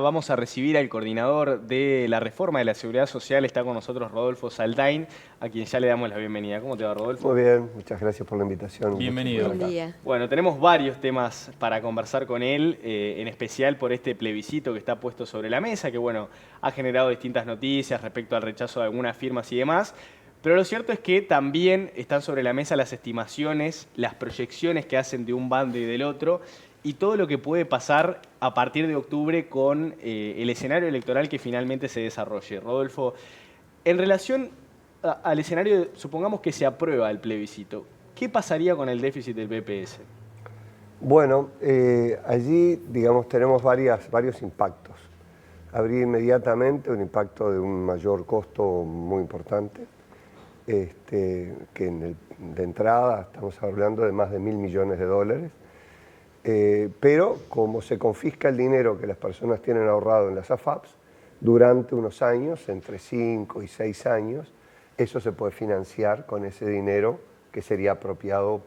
Vamos a recibir al coordinador de la reforma de la Seguridad Social. Está con nosotros Rodolfo Saldain, a quien ya le damos la bienvenida. ¿Cómo te va, Rodolfo? Muy bien, muchas gracias por la invitación. Bienvenido. Buen día. Bueno, tenemos varios temas para conversar con él, en especial por este plebiscito que está puesto sobre la mesa, que bueno, ha generado distintas noticias respecto al rechazo de algunas firmas y demás. Pero lo cierto es que también están sobre la mesa las estimaciones, las proyecciones que hacen de un bando y del otro, y todo lo que puede pasar a partir de octubre con el escenario electoral que finalmente se desarrolle. Rodolfo, en relación al escenario, supongamos que se aprueba el plebiscito, ¿qué pasaría con el déficit del BPS? Bueno, allí, digamos, tenemos varios impactos. Habría inmediatamente un impacto de un mayor costo muy importante, que de entrada estamos hablando de más de 1.000 millones de dólares. Pero como se confisca el dinero que las personas tienen ahorrado en las AFAPs, durante unos años, entre 5 y 6 años, eso se puede financiar con ese dinero que sería apropiado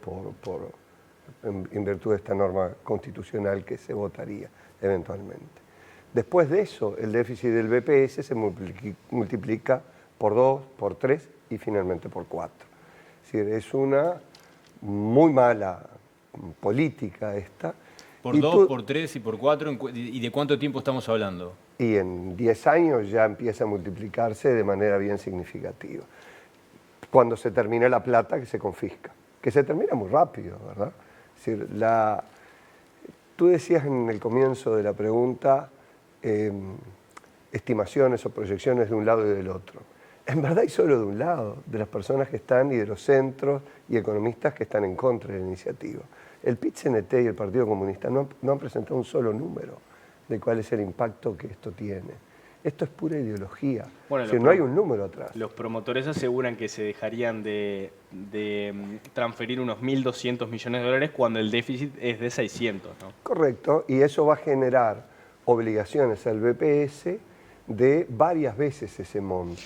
en virtud de esta norma constitucional que se votaría eventualmente. Después de eso, el déficit del BPS se multiplica por 2, por 3 y finalmente por 4. Es decir, es una muy mala política esta. Por 2, por 3 y por 4, ¿y de cuánto tiempo estamos hablando? Y en 10 años ya empieza a multiplicarse de manera bien significativa. Cuando se termina la plata que se confisca, que se termina muy rápido, ¿verdad? Es decir, tú decías en el comienzo de la pregunta estimaciones o proyecciones de un lado y del otro. En verdad hay solo de un lado, de las personas que están y de los centros y economistas que están en contra de la iniciativa. El PIT-CNT y el Partido Comunista no han presentado un solo número de cuál es el impacto que esto tiene. Esto es pura ideología. Bueno, no hay un número atrás. Los promotores aseguran que se dejarían de transferir unos 1.200 millones de dólares cuando el déficit es de 600, ¿no? Correcto, y eso va a generar obligaciones al BPS de varias veces ese monto.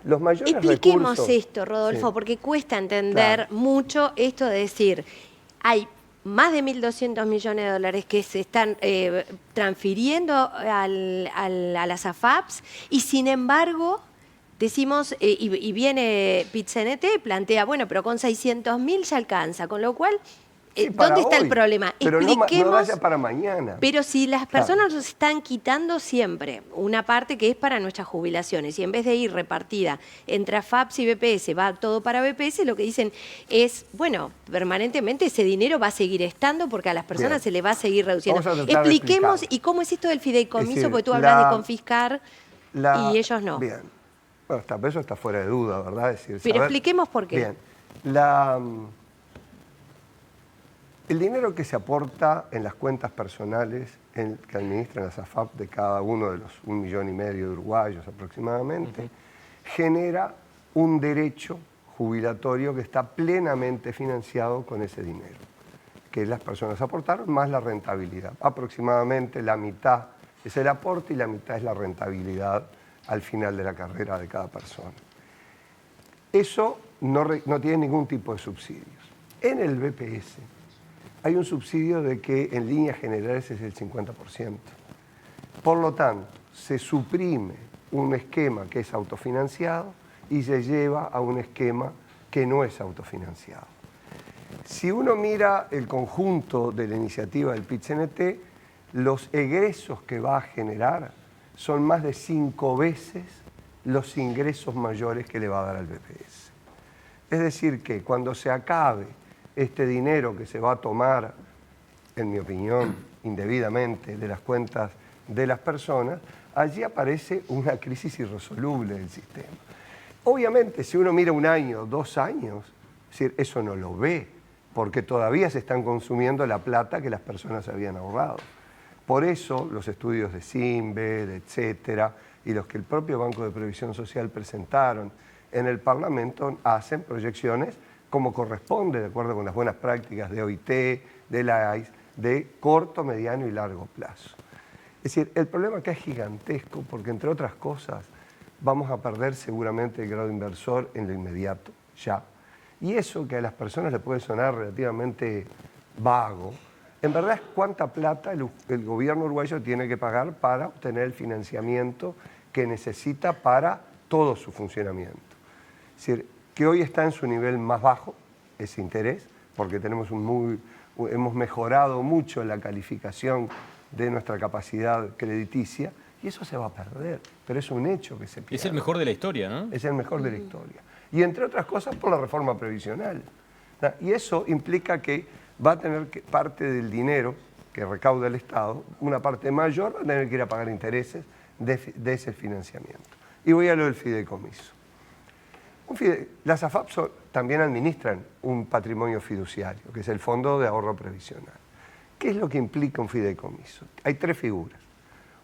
Los mayores Expliquemos recursos, esto, Rodolfo, sí, porque cuesta entender mucho esto de decir, hay más de 1.200 millones de dólares que se están transfiriendo a las AFAPs y sin embargo decimos, y viene PIT-CNT, plantea, bueno, pero con 600.000 ya alcanza, con lo cual, sí, ¿dónde está hoy, el problema? Pero Expliquemos, no vaya para mañana. pero si las personas nos están quitando siempre una parte que es para nuestras jubilaciones y en vez de ir repartida entre AFAPs y BPS, va todo para BPS, lo que dicen es, bueno, permanentemente ese dinero va a seguir estando porque a las personas Bien, se le va a seguir reduciendo. vamos a tratar de Expliquemos, explicarlo. ¿y cómo es esto del fideicomiso? Es decir, Porque tú hablas de confiscar y ellos no. Bien, bueno, eso está fuera de duda, ¿verdad? Es decir, Pero expliquemos por qué. Bien, el dinero que se aporta en las cuentas personales que administran las AFAP de cada uno de los 1,5 millones de uruguayos aproximadamente, genera un derecho jubilatorio que está plenamente financiado con ese dinero, que las personas aportaron más la rentabilidad. Aproximadamente la mitad es el aporte y la mitad es la rentabilidad al final de la carrera de cada persona. Eso no tiene ningún tipo de subsidios. En el BPS hay un subsidio de que en líneas generales es el 50%. Por lo tanto, se suprime un esquema que es autofinanciado y se lleva a un esquema que no es autofinanciado. Si uno mira el conjunto de la iniciativa del PIT-CNT, los egresos que va a generar son más de 5 veces los ingresos mayores que le va a dar al BPS. Es decir que cuando se acabe este dinero que se va a tomar, en mi opinión, indebidamente de las cuentas de las personas, allí aparece una crisis irresoluble del sistema. Obviamente, si uno mira 1 año, 2 años, es decir, eso no lo ve, porque todavía se están consumiendo la plata que las personas habían ahorrado. Por eso los estudios de Sinved, etcétera, y los que el propio Banco de Previsión Social presentaron en el Parlamento hacen proyecciones como corresponde, de acuerdo con las buenas prácticas de OIT, de la AIS, de corto, mediano y largo plazo. Es decir, el problema acá es gigantesco porque, entre otras cosas, vamos a perder seguramente el grado inversor en lo inmediato, ya. Y eso que a las personas les puede sonar relativamente vago, En verdad es cuánta plata el gobierno uruguayo tiene que pagar para obtener el financiamiento que necesita para todo su funcionamiento. Es decir, que hoy está en su nivel más bajo, ese interés, porque hemos mejorado mucho la calificación de nuestra capacidad crediticia, y eso se va a perder, pero es un hecho que se pierde. Es el mejor de la historia, ¿no? Es el mejor de la historia. Y entre otras cosas por la reforma previsional. Y eso implica que va a tener que parte del dinero que recauda el Estado, una parte mayor, va a tener que ir a pagar intereses de ese financiamiento. Y voy a lo del fideicomiso. Las AFAP también administran un patrimonio fiduciario, que es el Fondo de Ahorro Previsional. ¿Qué es lo que implica un fideicomiso? Hay tres figuras.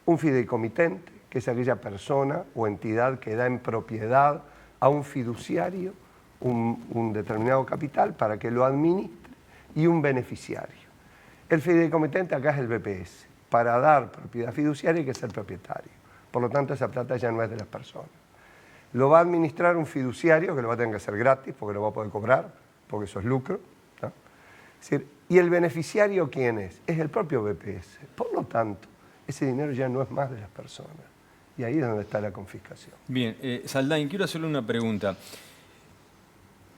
Un fideicomitente, que es aquella persona o entidad que da en propiedad a un fiduciario un determinado capital para que lo administre, y un beneficiario. El fideicomitente acá es el BPS. Para dar propiedad fiduciaria hay que ser propietario. Por lo tanto, esa plata ya no es de las personas. Lo va a administrar un fiduciario, que lo va a tener que hacer gratis, porque lo va a poder cobrar, porque eso es lucro, ¿no? Es decir, ¿y el beneficiario quién es? Es el propio BPS. Por lo tanto, ese dinero ya no es más de las personas. Y ahí es donde está la confiscación. Bien, Saldain, quiero hacerle una pregunta.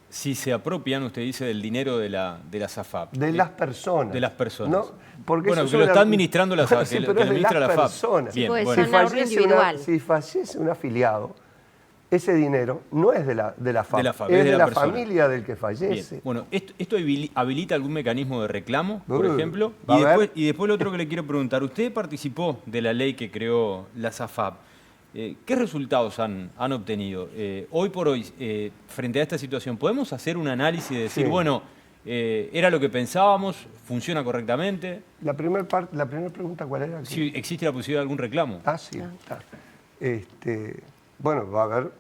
Si se apropian, usted dice, del dinero de las AFAP. De las personas. De las personas. ¿No? Porque bueno, eso que lo está administrando la sí, pero que es lo de administra las la AFAP. personas. Bien, Pues bueno. son ahorro individual. Si fallece un afiliado, ese dinero no es de la FAP, De la FAP, es de la persona. familia del que fallece. Bien. Bueno, ¿esto habilita algún mecanismo de reclamo, por ejemplo? va a haber. Y después lo otro que le quiero preguntar. Usted participó de la ley que creó las AFAP. ¿Qué resultados han obtenido? Hoy por hoy, frente a esta situación, ¿podemos hacer un análisis de decir, Sí. bueno, era lo que pensábamos, funciona correctamente? La primera pregunta, ¿cuál era? Si existe la posibilidad de algún reclamo. Sí. Está. Bueno, va a haber,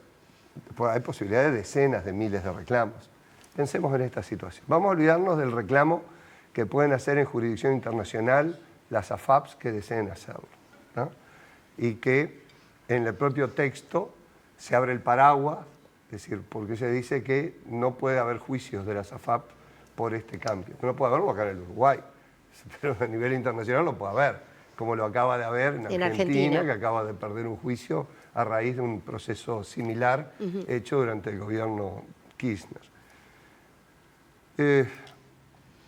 pues hay posibilidad de decenas de miles de reclamos. Pensemos en esta situación. Vamos a olvidarnos del reclamo que pueden hacer en jurisdicción internacional las AFAPs que deseen hacerlo, ¿no? Y que en el propio texto se abre el paraguas, es decir, porque se dice que no puede haber juicios de las AFAP por este cambio. No puede haberlo acá en el Uruguay, pero a nivel internacional lo puede haber, como lo acaba de haber en Argentina, que acaba de perder un juicio a raíz de un proceso similar hecho durante el gobierno Kirchner.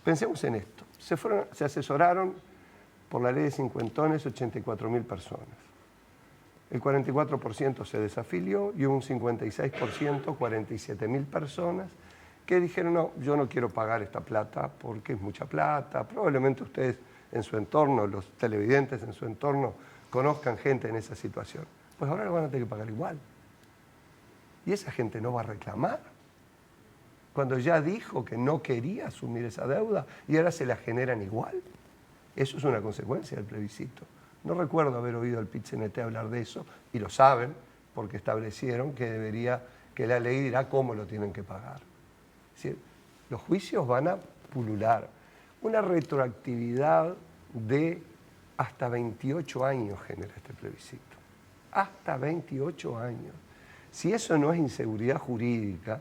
Pensemos en esto. Se asesoraron por la ley de cincuentones 84.000 personas. El 44% se desafilió y hubo un 56%, 47.000 personas, que dijeron, no, yo no quiero pagar esta plata porque es mucha plata. Probablemente ustedes en su entorno, los televidentes en su entorno, conozcan gente en esa situación. Pues ahora lo van a tener que pagar igual. Y esa gente no va a reclamar. Cuando ya dijo que no quería asumir esa deuda y ahora se la generan igual. Eso es una consecuencia del plebiscito. No recuerdo haber oído al PIT-CNT hablar de eso, y lo saben, porque establecieron que la ley dirá cómo lo tienen que pagar. Es decir, los juicios van a pulular. Una retroactividad de hasta 28 años genera este plebiscito. Hasta 28 años. Si eso no es inseguridad jurídica,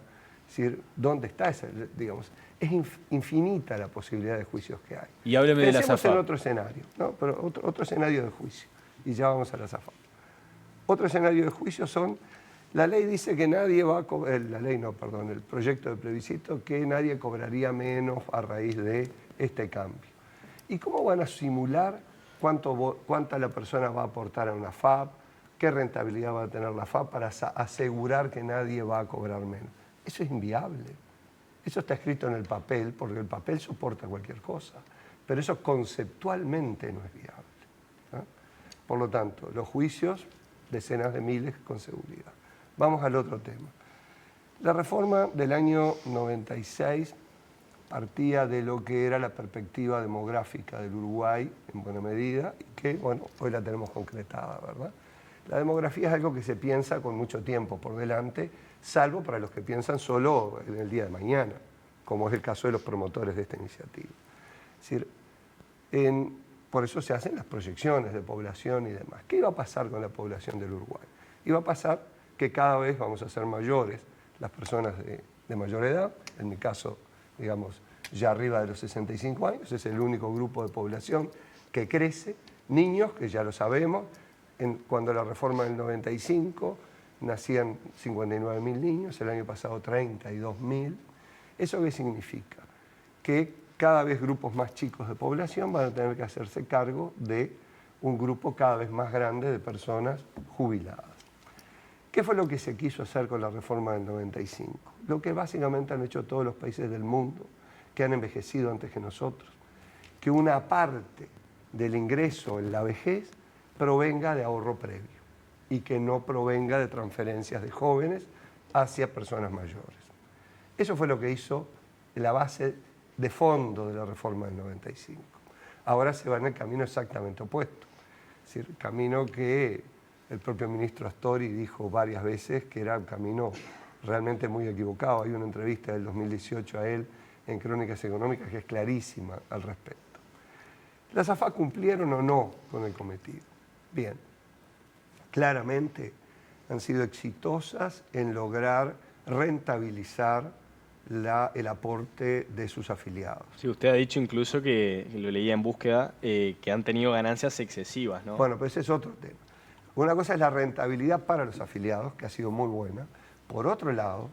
es decir, ¿dónde está esa? Digamos, es infinita la posibilidad de juicios que hay. Y hábleme de la Pensemos AFAP. en otro escenario, ¿no? Pero otro escenario de juicio. Y ya vamos a la AFAP. Otro escenario de juicio son, la ley dice que nadie va a cobrar, el proyecto de plebiscito, que nadie cobraría menos a raíz de este cambio. ¿Y cómo van a simular cuánta la persona va a aportar a una FAP? ¿Qué rentabilidad va a tener la FAP para asegurar que nadie va a cobrar menos? Eso es inviable. Eso está escrito en el papel, porque el papel soporta cualquier cosa, pero eso conceptualmente no es viable, ¿no? Por lo tanto, los juicios, decenas de miles con seguridad. Vamos al otro tema. La reforma del año 96 partía de lo que era la perspectiva demográfica del Uruguay, en buena medida, y que, bueno, hoy la tenemos concretada, ¿verdad? La demografía es algo que se piensa con mucho tiempo por delante, salvo para los que piensan solo en el día de mañana, como es el caso de los promotores de esta iniciativa. Es decir, por eso se hacen las proyecciones de población y demás. ¿Qué iba a pasar con la población del Uruguay? Iba a pasar que cada vez vamos a ser mayores las personas de mayor edad, en mi caso, digamos, ya arriba de los 65 años, es el único grupo de población que crece. Niños, que ya lo sabemos, cuando la reforma del 95 nacían 59.000 niños, el año pasado 32.000. ¿Eso qué significa? Que cada vez grupos más chicos de población van a tener que hacerse cargo de un grupo cada vez más grande de personas jubiladas. ¿Qué fue lo que se quiso hacer con la reforma del 95? Lo que básicamente han hecho todos los países del mundo que han envejecido antes que nosotros, que una parte del ingreso en la vejez provenga de ahorro previo y que no provenga de transferencias de jóvenes hacia personas mayores. Eso fue lo que hizo la base de fondo de la reforma del 95. Ahora se va en el camino exactamente opuesto. Es decir, el camino que el propio ministro Astori dijo varias veces que era un camino realmente muy equivocado. Hay una entrevista del 2018 a él en Crónicas Económicas que es clarísima al respecto. ¿Las AFAP cumplieron o no con el cometido? Bien, claramente han sido exitosas en lograr rentabilizar el aporte de sus afiliados. Sí, usted ha dicho incluso que, lo leía en Búsqueda, que han tenido ganancias excesivas, ¿no? Bueno, pues ese es otro tema. Una cosa es la rentabilidad para los afiliados, que ha sido muy buena. Por otro lado,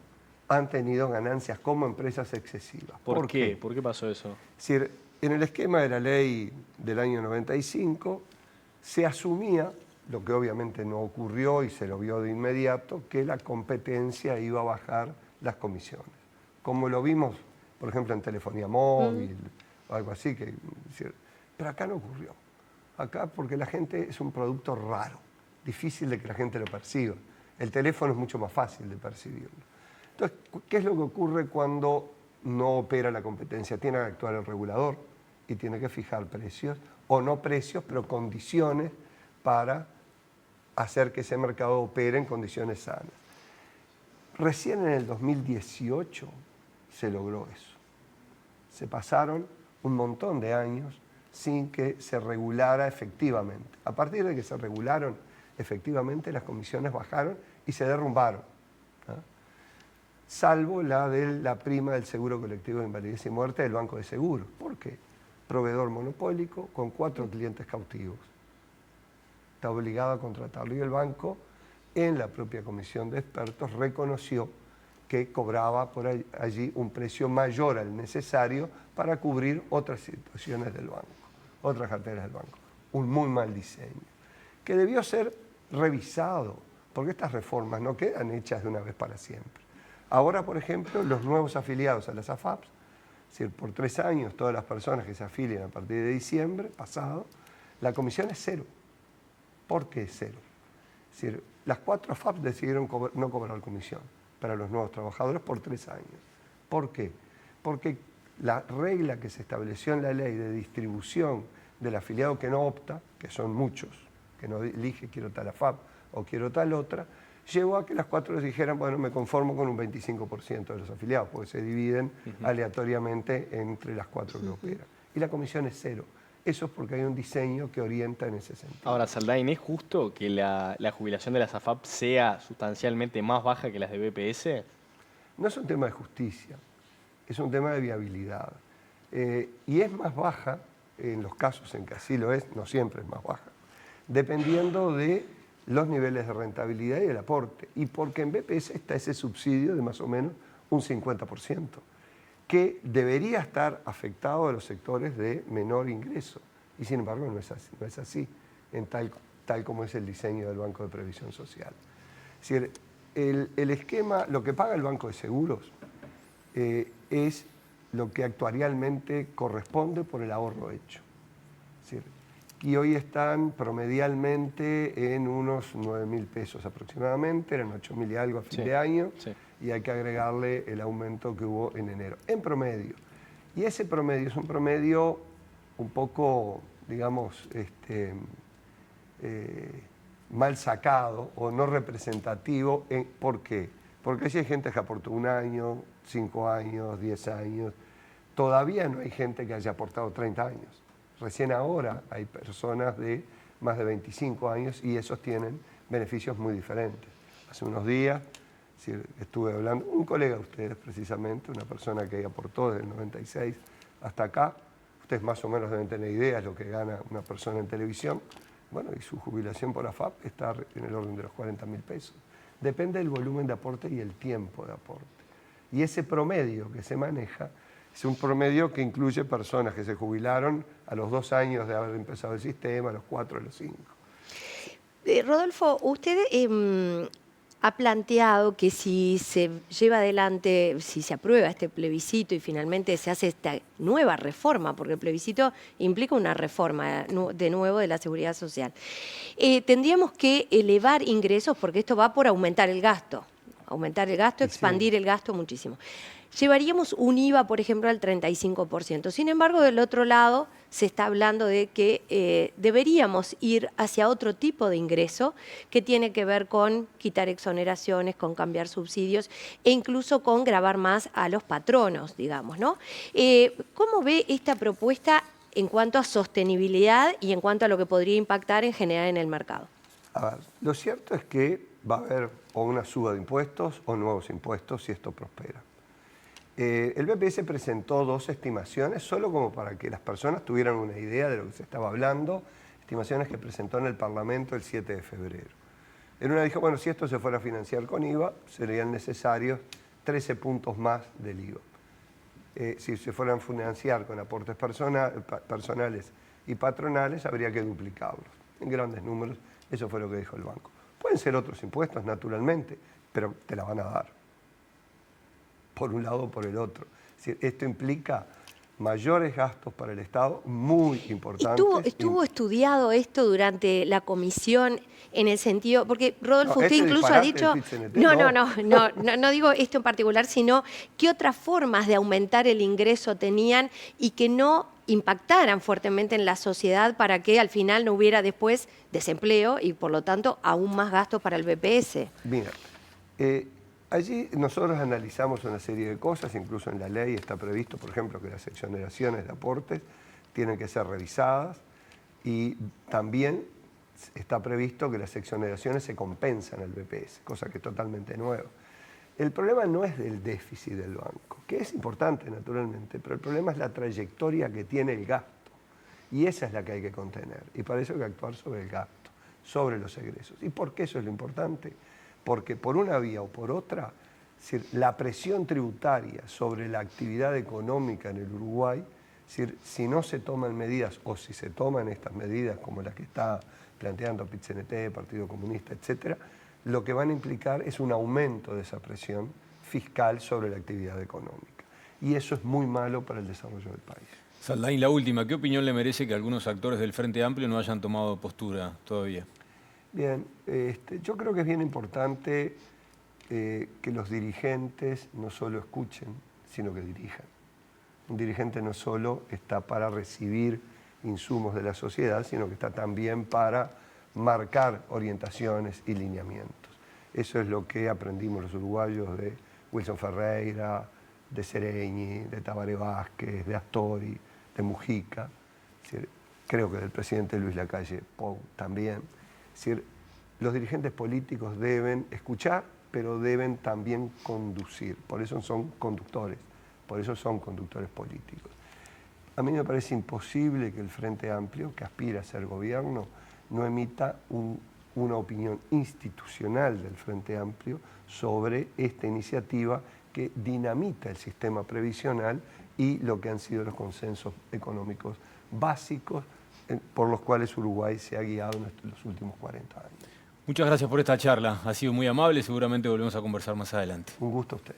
han tenido ganancias como empresas excesivas. ¿Por qué? ¿Por qué pasó eso? Es decir, en el esquema de la ley del año 95 se asumía, lo que obviamente no ocurrió y se lo vio de inmediato, que la competencia iba a bajar las comisiones. Como lo vimos, por ejemplo, en telefonía móvil o algo así. Pero acá no ocurrió. Acá porque la gente es un producto raro, difícil de que la gente lo perciba. El teléfono es mucho más fácil de percibirlo. Entonces, ¿qué es lo que ocurre cuando no opera la competencia? Tiene que actuar el regulador y tiene que fijar precios, o no precios, pero condiciones para hacer que ese mercado opere en condiciones sanas. Recién en el 2018 se logró eso. Se pasaron un montón de años sin que se regulara efectivamente. A partir de que se regularon efectivamente, las comisiones bajaron y se derrumbaron, ¿no? Salvo la de la prima del seguro colectivo de invalidez y muerte del Banco de Seguros. ¿Por qué? Proveedor monopólico con 4 clientes cautivos. Está obligado a contratarlo y el banco, en la propia comisión de expertos, reconoció que cobraba por allí un precio mayor al necesario para cubrir otras situaciones del banco, otras carteras del banco. Un muy mal diseño, que debió ser revisado, porque estas reformas no quedan hechas de una vez para siempre. Ahora, por ejemplo, los nuevos afiliados a las AFAPs, es decir, por 3 años, todas las personas que se afilien a partir de diciembre pasado, la comisión es 0. ¿Por qué 0? Es decir, las 4 AFAPs decidieron no cobrar comisión para los nuevos trabajadores por 3 años. ¿Por qué? Porque la regla que se estableció en la ley de distribución del afiliado que no opta, que son muchos, que no elige quiero tal AFAP o quiero tal otra, llevó a que las 4 dijeran, bueno, me conformo con un 25% de los afiliados, porque se dividen aleatoriamente entre las 4 que operan. Y la comisión es 0. Eso es porque hay un diseño que orienta en ese sentido. Ahora, Saldain, ¿es justo que la jubilación de las AFAP sea sustancialmente más baja que las de BPS? No es un tema de justicia, es un tema de viabilidad. Y es más baja, en los casos en que así lo es, no siempre es más baja, dependiendo de los niveles de rentabilidad y el aporte. Y porque en BPS está ese subsidio de más o menos un 50%, que debería estar afectado a los sectores de menor ingreso. Y sin embargo no es así en tal como es el diseño del Banco de Previsión Social. Es decir, el esquema, lo que paga el Banco de Seguros es lo que actuarialmente corresponde por el ahorro hecho. Es decir, y hoy están promedialmente en unos 9.000 pesos aproximadamente, eran 8.000 y algo a fin de año, y hay que agregarle el aumento que hubo en enero, en promedio. Y ese promedio es un promedio un poco, digamos, mal sacado o no representativo. ¿Por qué? Porque si hay gente que aportó 1 año, 5 años, 10 años, todavía no hay gente que haya aportado 30 años. Recién ahora hay personas de más de 25 años y esos tienen beneficios muy diferentes. Hace unos días Es decir, estuve hablando, un colega de ustedes precisamente, una persona que aportó desde el 96 hasta acá. Ustedes más o menos deben tener ideas de lo que gana una persona en televisión. Bueno, y su jubilación por AFAP está en el orden de los 40.000 pesos. Depende del volumen de aporte y el tiempo de aporte. Y ese promedio que se maneja es un promedio que incluye personas que se jubilaron a los 2 años de haber empezado el sistema, a los 4, a los 5. Rodolfo, usted ha planteado que si se lleva adelante, si se aprueba este plebiscito y finalmente se hace esta nueva reforma, porque el plebiscito implica una reforma de nuevo de la seguridad social, tendríamos que elevar ingresos porque esto va por aumentar el gasto, expandir el gasto muchísimo. Llevaríamos un IVA, por ejemplo, al 35%. Sin embargo, del otro lado, se está hablando de que deberíamos ir hacia otro tipo de ingreso que tiene que ver con quitar exoneraciones, con cambiar subsidios e incluso con gravar más a los patronos, digamos, ¿no? ¿Cómo ve esta propuesta en cuanto a sostenibilidad y en cuanto a lo que podría impactar en general en el mercado? A ver, lo cierto es que va a haber o una suba de impuestos o nuevos impuestos si esto prospera. El BPS presentó 2 estimaciones, solo como para que las personas tuvieran una idea de lo que se estaba hablando, estimaciones que presentó en el Parlamento el 7 de febrero. En una dijo, bueno, si esto se fuera a financiar con IVA, serían necesarios 13 puntos más del IVA. Si se fueran a financiar con aportes personales y patronales, habría que duplicarlos. En grandes números, eso fue lo que dijo el banco. Pueden ser otros impuestos, naturalmente, pero te la van a dar, por un lado o por el otro. Es decir, esto implica mayores gastos para el Estado, muy importantes. ¿Estuvo estudiado esto durante la comisión en el sentido, porque Rodolfo, usted incluso ha dicho, no digo esto en particular, sino qué otras formas de aumentar el ingreso tenían y que no impactaran fuertemente en la sociedad para que al final no hubiera después desempleo y por lo tanto aún más gastos para el BPS? Mira, allí nosotros analizamos una serie de cosas, incluso en la ley está previsto, por ejemplo, que las exoneraciones de aportes tienen que ser revisadas y también está previsto que las exoneraciones se compensan al BPS, cosa que es totalmente nueva. El problema no es del déficit del banco, que es importante naturalmente, pero el problema es la trayectoria que tiene el gasto y esa es la que hay que contener y para eso hay que actuar sobre el gasto, sobre los egresos. ¿Y por qué eso es lo importante? Porque por una vía o por otra, la presión tributaria sobre la actividad económica en el Uruguay, si no se toman medidas o si se toman estas medidas como las que está planteando PIT-CNT, Partido Comunista, etcétera, lo que van a implicar es un aumento de esa presión fiscal sobre la actividad económica. Y eso es muy malo para el desarrollo del país. Saldain, la última, ¿qué opinión le merece que algunos actores del Frente Amplio no hayan tomado postura todavía? Bien, yo creo que es bien importante que los dirigentes no solo escuchen, sino que dirijan. Un dirigente no solo está para recibir insumos de la sociedad, sino que está también para marcar orientaciones y lineamientos. Eso es lo que aprendimos los uruguayos de Wilson Ferreira, de Sereñi, de Tabaré Vázquez, de Astori, de Mujica, creo que del presidente Luis Lacalle Pou también. Es decir, los dirigentes políticos deben escuchar, pero deben también conducir. Por eso son conductores políticos. A mí me parece imposible que el Frente Amplio, que aspira a ser gobierno, no emita una opinión institucional del Frente Amplio sobre esta iniciativa que dinamita el sistema previsional y lo que han sido los consensos económicos básicos por los cuales Uruguay se ha guiado en los últimos 40 años. Muchas gracias por esta charla. Ha sido muy amable. Seguramente volvemos a conversar más adelante. Un gusto a usted.